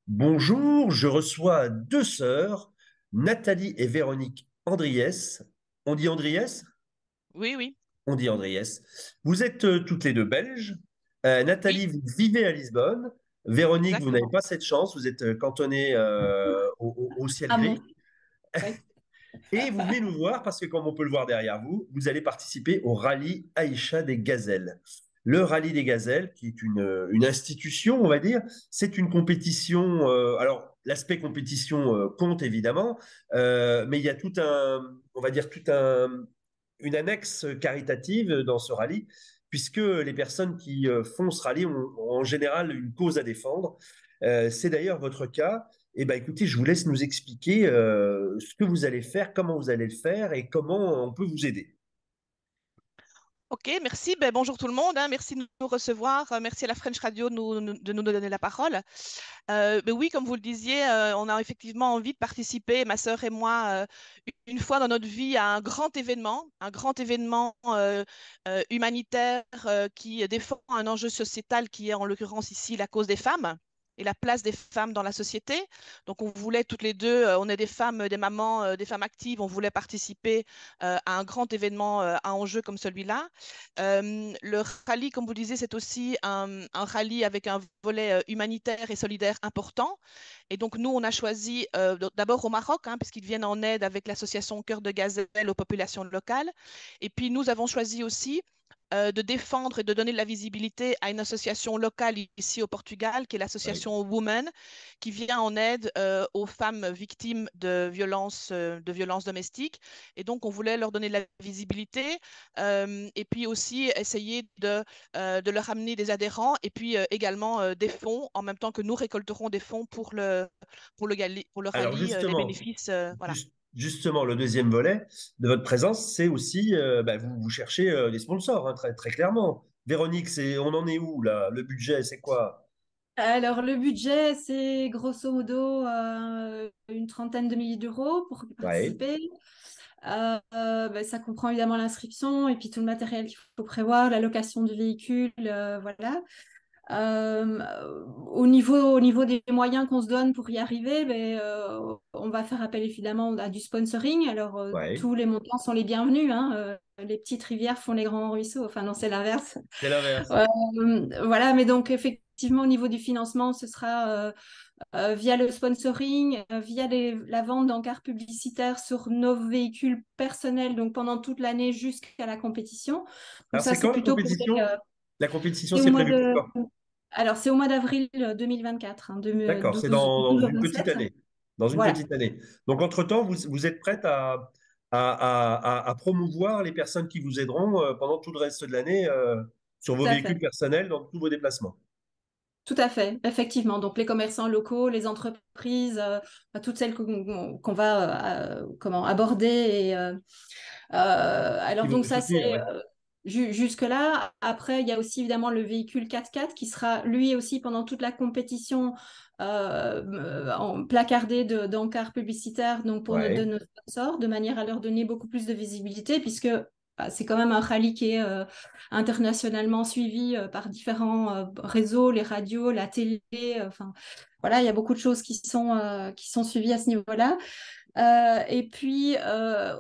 Bonjour, je reçois deux sœurs, Nathalie et Véronique Andriès. On dit Andriès? Oui, oui, On dit Andriès. Vous êtes toutes les deux belges. oui, Nathalie, vous vivez à Lisbonne. Véronique, vous n'avez exactement. pas cette chance. Vous êtes cantonnée au ciel À mon, gris. oui. Et vous venez nous voir parce que, comme on peut le voir derrière vous, vous allez participer au rallye Aïcha des Gazelles. Le rallye des Gazelles, qui est une institution, on va dire, c'est une compétition. Alors, l'aspect compétition compte évidemment, mais il y a tout un, on va dire, une annexe caritative dans ce rallye, puisque les personnes qui font ce rallye ont en général une cause à défendre. C'est d'ailleurs votre cas. Eh ben, écoutez, je vous laisse nous expliquer ce que vous allez faire, comment vous allez le faire et comment on peut vous aider. OK, merci. Ben, bonjour tout le monde, hein. Merci de nous recevoir. Merci à la French Radio de nous donner la parole. Ben oui, comme vous le disiez, on a effectivement envie de participer, ma sœur et moi, une fois dans notre vie à un grand événement humanitaire qui défend un enjeu sociétal qui est en l'occurrence ici la cause des femmes et la place des femmes dans la société. Donc, on voulait toutes les deux, on est des femmes, des mamans, des femmes actives, on voulait participer à un grand événement à enjeu comme celui-là. Le rallye, comme vous le disiez, c'est aussi un rallye avec un volet humanitaire et solidaire important. Et donc, nous, on a choisi d'abord au Maroc, hein, puisqu'ils viennent en aide avec l'association Cœur de Gazelle aux populations locales. Et puis, nous avons choisi aussi de défendre et de donner de la visibilité à une association locale ici au Portugal, qui est Oui. l'association Women, qui vient en aide aux femmes victimes de violences domestiques. Et donc, on voulait leur donner de la visibilité et puis aussi essayer de leur amener des adhérents et puis également des fonds, en même temps que nous récolterons des fonds pour le Alors rallye, les justement, bénéfices. Voilà. justement, le deuxième volet de votre présence, c'est aussi, bah, vous cherchez des sponsors, hein, très, très clairement. Véronique, on en est où là? Le budget, c'est quoi? Alors, le budget, c'est grosso modo une trentaine de milliers d'euros pour Ouais, participer. Ben, ça comprend évidemment l'inscription et puis tout le matériel qu'il faut prévoir, la location du véhicule, voilà. Au niveau des moyens qu'on se donne pour y arriver, ben, on va faire appel évidemment à du sponsoring. Alors, ouais, tous les montants sont les bienvenus, hein. Les petites rivières font les grands ruisseaux. Enfin, non, c'est l'inverse. c'est l'inverse. Voilà, mais donc effectivement, au niveau du financement, ce sera via le sponsoring, via la vente d'encarts publicitaires sur nos véhicules personnels, donc pendant toute l'année jusqu'à la compétition. Donc Alors, ça, c'est c'est quand la plutôt pour compétition? La compétition, c'est au c'est mois prévu pour de... quand? Alors, c'est au mois d'avril 2024, hein, D'accord, c'est 12 dans au une petite 27. année. Dans une Voilà, petite année. Donc, entre-temps, vous êtes prête à promouvoir les personnes qui vous aideront pendant tout le reste de l'année sur vos tout à véhicules fait. personnels, dans tous vos déplacements. Tout à fait, effectivement. Donc, les commerçants locaux, les entreprises, toutes celles qu'on va comment aborder. Qui Alors, vont donc, vous ça, soutenir, c'est ouais. jusque-là. Après, il y a aussi évidemment le véhicule 4x4 qui sera lui aussi pendant toute la compétition placardé d'encarts publicitaires donc de Ouais. nos sponsors, de manière à leur donner beaucoup plus de visibilité, puisque bah, c'est quand même un rallye qui est internationalement suivi par différents réseaux, les radios, la télé. Enfin, voilà, il y a beaucoup de choses qui sont suivies à ce niveau-là. Et puis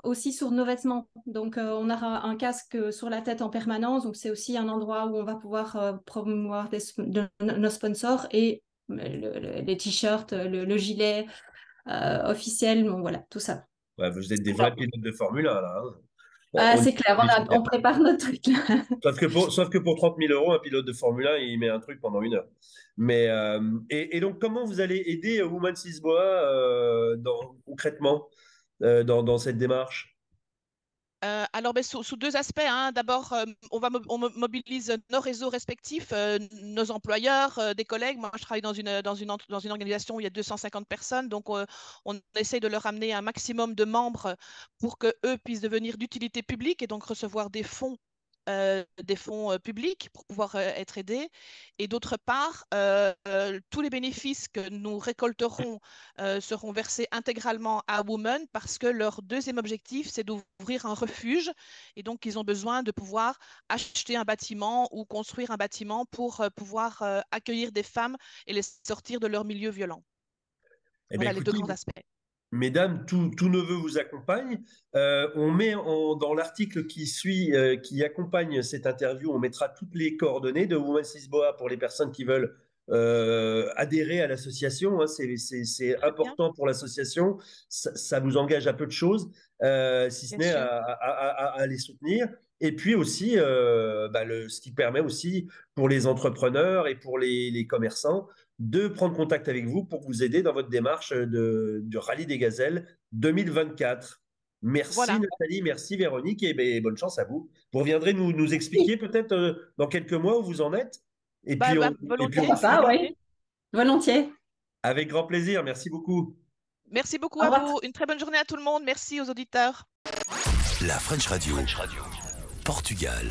aussi sur nos vêtements. Donc on aura un casque sur la tête en permanence. Donc c'est aussi un endroit où on va pouvoir promouvoir nos sponsors et les t-shirts, le gilet officiel. Bon voilà, tout ça. Ouais, vous êtes des vrais Alors, pilotes de Formule 1, là, hein. Bon, ah, on c'est clair, dit on prépare notre truc là. sauf que pour 30 000 euros, un pilote de Formule 1, il met un truc pendant 1 heure. Mais, et donc, comment vous allez aider Women's Lisboa concrètement dans cette démarche? Alors, ben, sous deux aspects, hein. D'abord, mobilise nos réseaux respectifs, nos employeurs, des collègues. Moi, je travaille dans une organisation où il y a 250 personnes. Donc, on essaie de leur amener un maximum de membres pour qu'eux puissent devenir d'utilité publique et donc recevoir des fonds publics pour pouvoir être aidés. Et d'autre part, tous les bénéfices que nous récolterons seront versés intégralement à Women parce que leur deuxième objectif, c'est d'ouvrir un refuge. Et donc, ils ont besoin de pouvoir acheter un bâtiment ou construire un bâtiment pour pouvoir accueillir des femmes et les sortir de leur milieu violent. Eh bien, Voilà les deux écoutez, grands aspects. mesdames, tout neveu vous accompagne. On met dans l'article qui suit, qui accompagne cette interview, on mettra toutes les coordonnées de Women's Lisboa pour les personnes qui veulent adhérer à l'association. Hein. C'est Très bien, important pour l'association. Ça vous engage à peu de choses, si ce bien n'est sûr. à les soutenir. Et puis aussi, ce qui permet aussi pour les entrepreneurs et pour les commerçants de prendre contact avec vous pour vous aider dans votre démarche du Rallye des Gazelles 2024. Merci Voilà. Nathalie, merci Véronique et ben, bonne chance à vous. Vous reviendrez nous expliquer peut-être dans quelques mois où vous en êtes et puis on Volontiers, vous Pourquoi pas, suivra. oui. Volontiers. Avec grand plaisir, merci beaucoup. merci beaucoup Au à revoir. vous. Une très bonne journée à tout le monde. Merci aux auditeurs. La French Radio. Portugal.